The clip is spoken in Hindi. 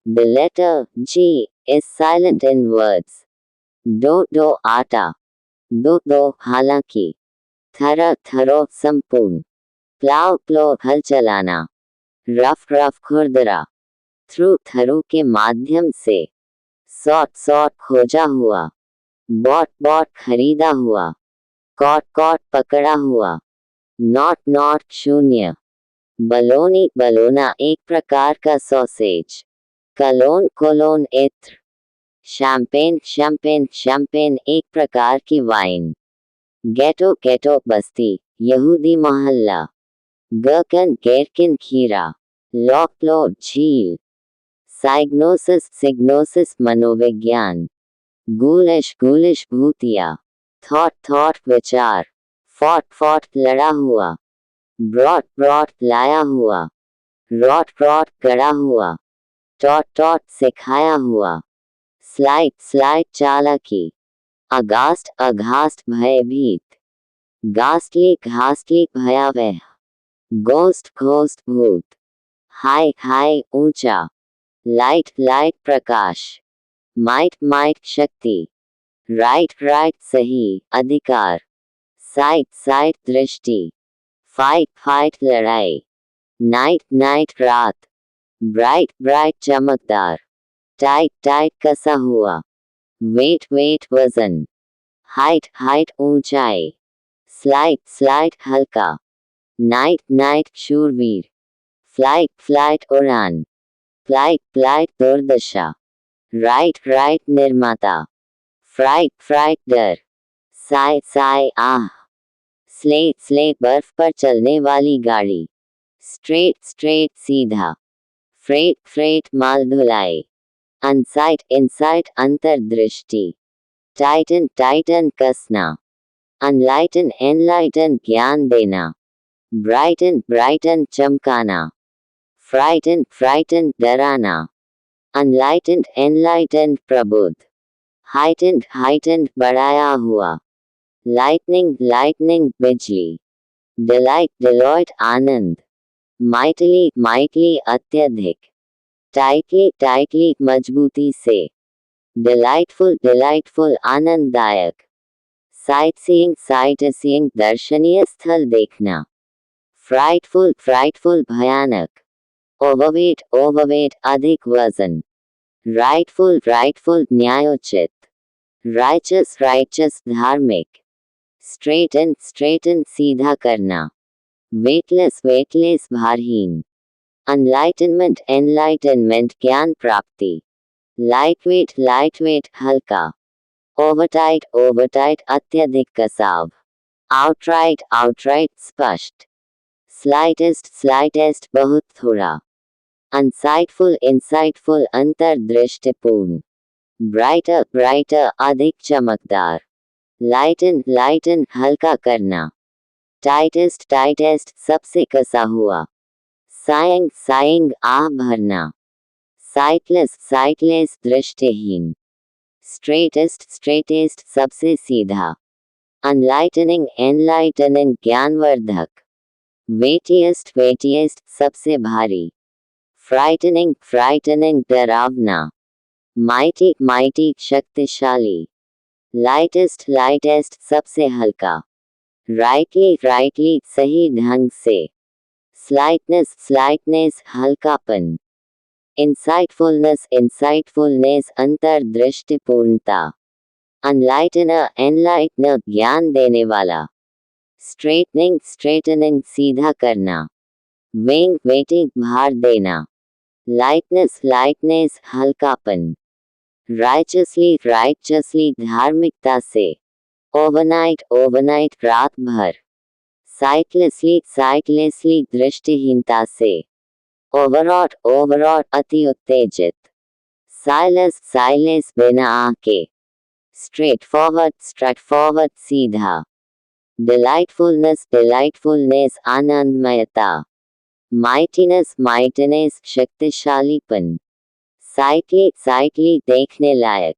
The letter G is silent in words. Do आटा, दो हालांकि, थरो संपूर्ण, प्लो हल चलाना, रफ खुरदरा, थ्रू के माध्यम से, सॉट खोजा हुआ, बॉट खरीदा हुआ, कॉट पकड़ा हुआ, नॉट शून्य, बलोना एक प्रकार का सॉसेज, कोलोन इत्र, शैंपेन एक प्रकार की वाइन, गेटो बस्ती, यहूदी मोहल्ला, गेरकिन खीरा, लॉ झील, सिग्नोसिस मनोविज्ञान, गूलिश भूतिया, थॉट विचार, फॉट लड़ा हुआ, ब्रॉट लाया हुआ, रॉट गड़ा हुआ, टॉट सिखाया हुआ, स्लाइड चालाकी, अगास्ट भयभीत, घास्टली भयावह, गोस्ट भूत, हाई ऊंचा, लाइट प्रकाश, माइट शक्ति, राइट सही अधिकार, साइट दृष्टि, फाइट लड़ाई, नाइट रात, ब्राइट चमकदार, टाइट कसा हुआ, वेट वजन, हाइट ऊंचाई, स्लाइड हल्का, नाइट शूरवीर, फ्लाइट उड़ान, फ्लाइट दुर्दशा, राइट निर्माता, फ्राइट डर, साई आह, स्ले बर्फ पर चलने वाली गाड़ी, स्ट्रेट सीधा, फ्रेट माल धुलाई, इनसाइट अंतर्दृष्टि, टाइटन कसना, एनलाइटन ज्ञान देना, ब्राइटन चमकाना, फ्राइटन डराना, एनलाइटन प्रबुद्ध, हाइटेंड बढ़ाया हुआ, लाइटनिंग बिजली, डिलॉयट आनंद, माइटली अत्यधिक, टाइटली मजबूती से, डिलाइटफुल आनंददायक, साइटसीइंग दर्शनीय स्थल देखना, फ्राइटफुल भयानक, ओवरवेट अधिक वजन, राइटफुल न्यायोचित, राइचस धार्मिक, स्ट्रेटन सीधा करना, वेटलेस भारहीन, एनलाइटनमेंट ज्ञान प्राप्ति, लाइटवेट हल्का, ओवरटाइट अत्यधिक कसाव, आउटराइट स्पष्ट, स्लाइटेस्ट बहुत थोड़ा, इंसाइटफुल अंतर्दृष्टिपूर्ण, ब्राइटर अधिक चमकदार, लाइटन हल्का करना, टाइटेस्ट सबसे कसा हुआ, साइंग आह भरना, साइटलेस दृष्टिहीन, स्ट्रेटेस्ट सबसे सीधा, एनलाइटनिंग ज्ञानवर्धक, वेटिएस्ट सबसे भारी, फ्राइटनिंग डरावना, माइटी शक्तिशाली, लाइटेस्ट सबसे हल्का, राइटली सही ढंग से, स्लाइटनेस हल्कापन, इंसाइटफुलनेस अंतर्दृष्टिपूर्णता, एनलाइटनर ज्ञान देने वाला, स्ट्रेटनिंग सीधा करना, वेटिंग भार देना, लाइटनेस हल्कापन, राइचसली धार्मिकता से, ओवरनाइट रात भर, साइटलेसली दृष्टिहीनता से, ओवरऑट अति उत्तेजित, साइलेस बिना आके, स्ट्रेटफॉरवर्ड सीधा, डिलाइटफुलनेस आनंदमयता, माइटीनेस शक्तिशालीपन, साइटली देखने लायक,